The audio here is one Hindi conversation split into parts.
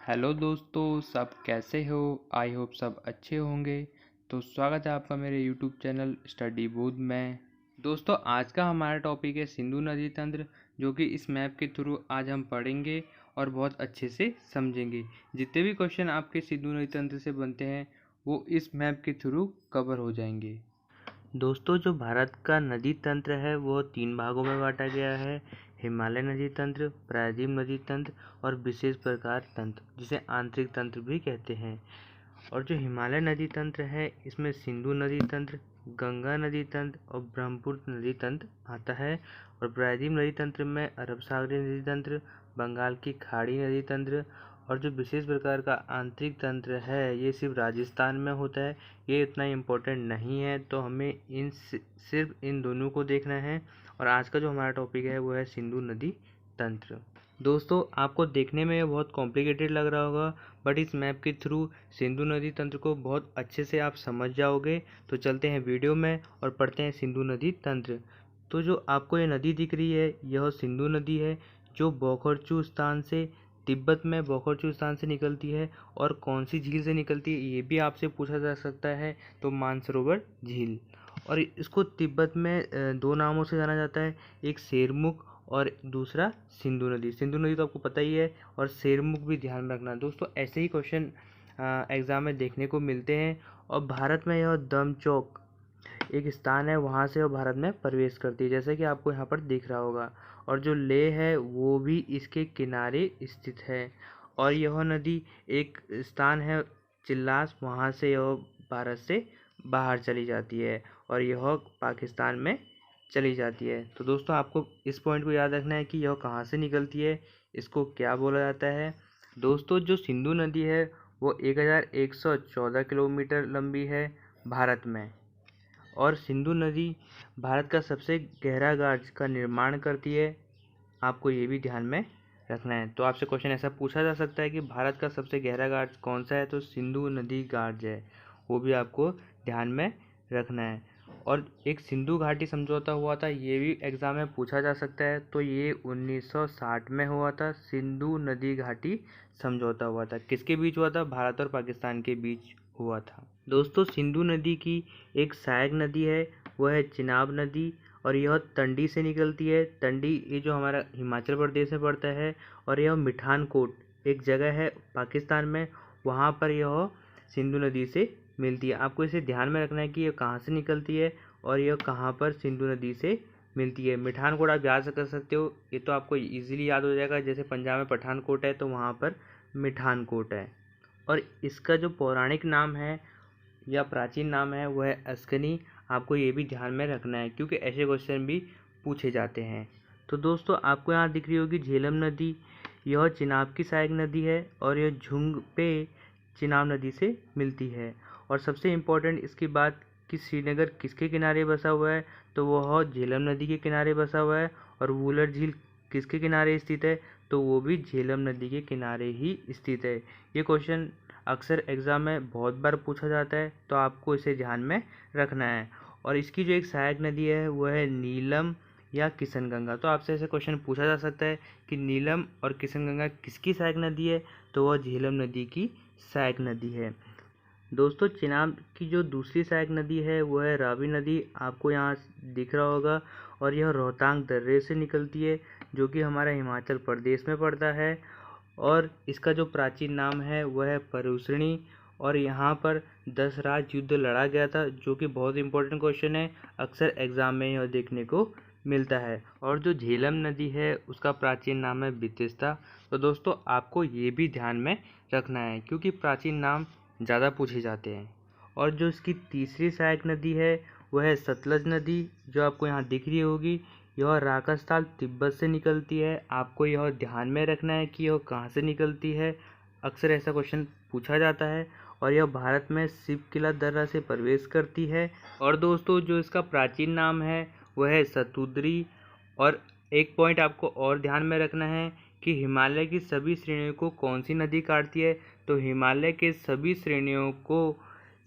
हेलो दोस्तों, सब कैसे हो। आई होप सब अच्छे होंगे। तो स्वागत है आपका मेरे यूट्यूब चैनल स्टडी बूथ में। दोस्तों, आज का हमारा टॉपिक है सिंधु नदी तंत्र, जो कि इस मैप के थ्रू आज हम पढ़ेंगे और बहुत अच्छे से समझेंगे। जितने भी क्वेश्चन आपके सिंधु नदी तंत्र से बनते हैं वो इस मैप के थ्रू कवर हो जाएंगे। दोस्तों, जो भारत का नदी तंत्र है वो 3 भागों में बांटा गया है। हिमालय नदी तंत्र, प्रायद्वीप नदी तंत्र और विशेष प्रकार तंत्र, जिसे आंतरिक तंत्र भी कहते हैं। और जो हिमालय नदी तंत्र है इसमें सिंधु नदी तंत्र, गंगा नदी तंत्र और ब्रह्मपुत्र नदी तंत्र आता है। और प्रायद्वीप नदी तंत्र में अरब सागरीय नदी तंत्र, बंगाल की खाड़ी नदी तंत्र और जो विशेष प्रकार का आंतरिक तंत्र है ये सिर्फ राजस्थान में होता है। ये इतना इम्पोर्टेंट नहीं है, तो हमें सिर्फ इन दोनों को देखना है। और आज का जो हमारा टॉपिक है वो है सिंधु नदी तंत्र। दोस्तों, आपको देखने में ये बहुत कॉम्प्लिकेटेड लग रहा होगा, बट इस मैप के थ्रू सिंधु नदी तंत्र को बहुत अच्छे से आप समझ जाओगे। तो चलते हैं वीडियो में और पढ़ते हैं सिंधु नदी तंत्र। तो जो आपको ये नदी दिख रही है यह सिंधु नदी है, जो बोखरचू स्थान से, तिब्बत में बोखरचू स्थान से निकलती है। और कौन सी झील से निकलती है ये भी आपसे पूछा जा सकता है, तो मानसरोवर झील। और इसको तिब्बत में 2 नामों से जाना जाता है, एक शेरमुख और दूसरा सिंधु नदी। सिंधु नदी तो आपको पता ही है, और शेरमुख भी ध्यान में रखना। दोस्तों, ऐसे ही क्वेश्चन एग्जाम में देखने को मिलते हैं। और भारत में यह दमचौक एक स्थान है, वहाँ से वो भारत में प्रवेश करती है, जैसे कि आपको यहाँ पर दिख रहा होगा। और जो लेह है वो भी इसके किनारे स्थित है। और यह नदी एक स्थान है चिल्लास, वहाँ से यह भारत से बाहर चली जाती है और यह पाकिस्तान में चली जाती है। तो दोस्तों, आपको इस पॉइंट को याद रखना है कि यह कहाँ से निकलती है, इसको क्या बोला जाता है। दोस्तों, जो सिंधु नदी है वो 1114 किलोमीटर लंबी है भारत में। और सिंधु नदी भारत का सबसे गहरा घाट का निर्माण करती है, आपको ये भी ध्यान में रखना है। तो आपसे क्वेश्चन ऐसा पूछा जा सकता है कि भारत का सबसे गहरा घाट कौन सा है, तो सिंधु नदी घाट है, वो भी आपको ध्यान में रखना है। और एक सिंधु घाटी समझौता हुआ था, ये भी एग्जाम में पूछा जा सकता है, तो ये 1960 में हुआ था। सिंधु नदी घाटी समझौता हुआ था, किसके बीच हुआ था, भारत और पाकिस्तान के बीच हुआ था। दोस्तों, सिंधु नदी की एक सहायक नदी है, वह है चिनाब नदी। और यह तंडी से निकलती है। तंडी ये जो हमारा हिमाचल प्रदेश में पड़ता है। और यह मिठानकोट एक जगह है पाकिस्तान में, वहाँ पर यह सिंधु नदी से मिलती है। आपको इसे ध्यान में रखना है कि यह कहाँ से निकलती है और यह कहाँ पर सिंधु नदी से मिलती है। मिठानकोट आप याद कर सकते हो, ये तो आपको इजीली याद हो जाएगा। जैसे पंजाब में पठानकोट है तो वहाँ पर मिठानकोट है। और इसका जो पौराणिक नाम है या प्राचीन नाम है वह है अस्कनी। आपको ये भी ध्यान में रखना है, क्योंकि ऐसे क्वेश्चन भी पूछे जाते हैं। तो दोस्तों, आपको यहाँ दिख रही होगी झेलम नदी, यह चिनाब की सहायक नदी है और यह झुंग पे चिनाब नदी से मिलती है। और सबसे इम्पोर्टेंट इसकी बात कि श्रीनगर किसके किनारे बसा हुआ है, तो वह झेलम नदी के किनारे बसा हुआ है। और वुलर झील किसके किनारे स्थित है, तो वो भी झेलम नदी के किनारे ही स्थित है। ये क्वेश्चन अक्सर एग्ज़ाम में बहुत बार पूछा जाता है, तो आपको इसे ध्यान में रखना है। और इसकी जो एक सहायक नदी है वह है नीलम या किशनगंगा। तो आपसे ऐसे क्वेश्चन पूछा जा सकता है कि नीलम और किशनगंगा किसकी सहायक नदी है, तो वह झेलम नदी की सहायक नदी है। दोस्तों, चिनाब की जो दूसरी सहायक नदी है वह है रावी नदी, आपको यहाँ दिख रहा होगा। और यह रोहतांग दर्रे से निकलती है, जो कि हमारा हिमाचल प्रदेश में पड़ता है। और इसका जो प्राचीन नाम है वह है परुसणी। और यहाँ पर 10 राज युद्ध लड़ा गया था, जो कि बहुत इंपॉर्टेंट क्वेश्चन है, अक्सर एग्जाम में यह देखने को मिलता है। और जो झेलम नदी है उसका प्राचीन नाम है बितिस्ता। तो दोस्तों, आपको ये भी ध्यान में रखना है, क्योंकि प्राचीन नाम ज़्यादा पूछे जाते हैं। और जो इसकी तीसरी सहायक नदी है वह है सतलज नदी, जो आपको यहाँ दिख रही होगी। यह राकसताल तिब्बत से निकलती है, आपको यह ध्यान में रखना है कि यह कहाँ से निकलती है, अक्सर ऐसा क्वेश्चन पूछा जाता है। और यह भारत में शिवकिला दर्रा से प्रवेश करती है। और दोस्तों, जो इसका प्राचीन नाम है वह है सतुद्री। और एक पॉइंट आपको और ध्यान में रखना है कि हिमालय की सभी श्रेणियों को कौन सी नदी काटती है, तो हिमालय के सभी श्रेणियों को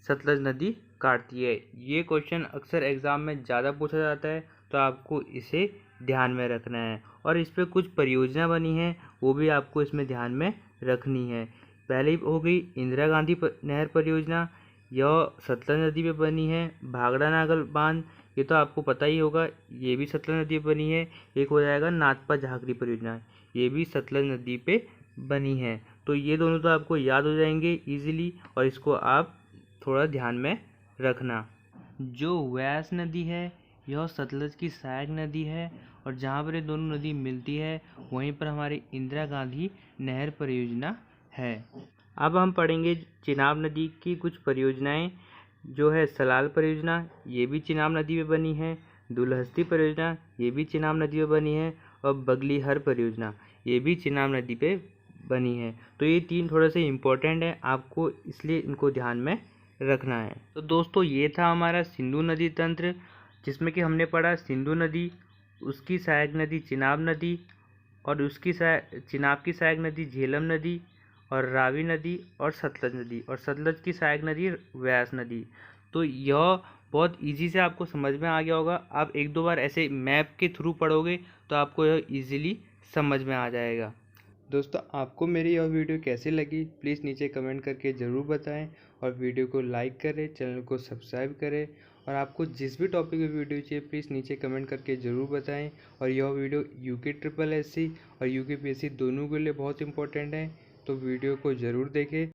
सतलज नदी काटती है। ये क्वेश्चन अक्सर एग्जाम में ज़्यादा पूछा जाता है, तो आपको इसे ध्यान में रखना है। और इस पर कुछ परियोजना बनी है, वो भी आपको इसमें ध्यान में रखनी है। पहले हो गई इंदिरा गांधी नहर परियोजना, यह सतलज नदी पे बनी है। भाखड़ा नागल बांध, ये तो आपको पता ही होगा, ये भी सतलज नदी पे बनी है। एक हो जाएगा नाथपा झाकरी परियोजना, ये भी सतलज नदी पे बनी है। तो ये दोनों तो आपको याद हो जाएंगे इजीली, और इसको आप थोड़ा ध्यान में रखना। जो व्यास नदी है यह सतलज की सहायक नदी है, और जहाँ पर ये दोनों नदी मिलती है वहीं पर हमारी इंदिरा गांधी नहर परियोजना है। अब हम पढ़ेंगे चिनाब नदी की कुछ परियोजनाएं। जो है सलाल परियोजना, ये भी चिनाब नदी पे बनी है। दुलहस्ती परियोजना, ये भी चिनाब नदी पे बनी है। और बगलीहर परियोजना, ये भी चिनाब नदी पे बनी है। तो ये तीन थोड़े से इम्पोर्टेंट है आपको, इसलिए इनको ध्यान में रखना है। तो दोस्तों ये था हमारा सिंधु नदी तंत्र, जिसमें कि हमने पढ़ा सिंधु नदी, उसकी सहायक नदी चिनाब नदी, और उसकी चिनाब की सहायक नदी झेलम नदी, और रावी नदी और सतलज नदी, और सतलज की सहायक नदी व्यास नदी। तो यह बहुत इजी से आपको समझ में आ गया होगा। आप एक दो बार ऐसे मैप के थ्रू पढ़ोगे तो आपको यह इजीली समझ में आ जाएगा। दोस्तों आपको मेरी यह वीडियो कैसी लगी प्लीज़ नीचे कमेंट करके ज़रूर बताएं, और वीडियो को लाइक करें, चैनल को सब्सक्राइब करें, और आपको जिस भी टॉपिक की वीडियो चाहिए प्लीज़ नीचे कमेंट करके ज़रूर बताएं। और यह वीडियो यूके ट्रिपल एससी और यूके पीएससी दोनों के लिए बहुत इंपॉर्टेंट है, तो वीडियो को ज़रूर देखें।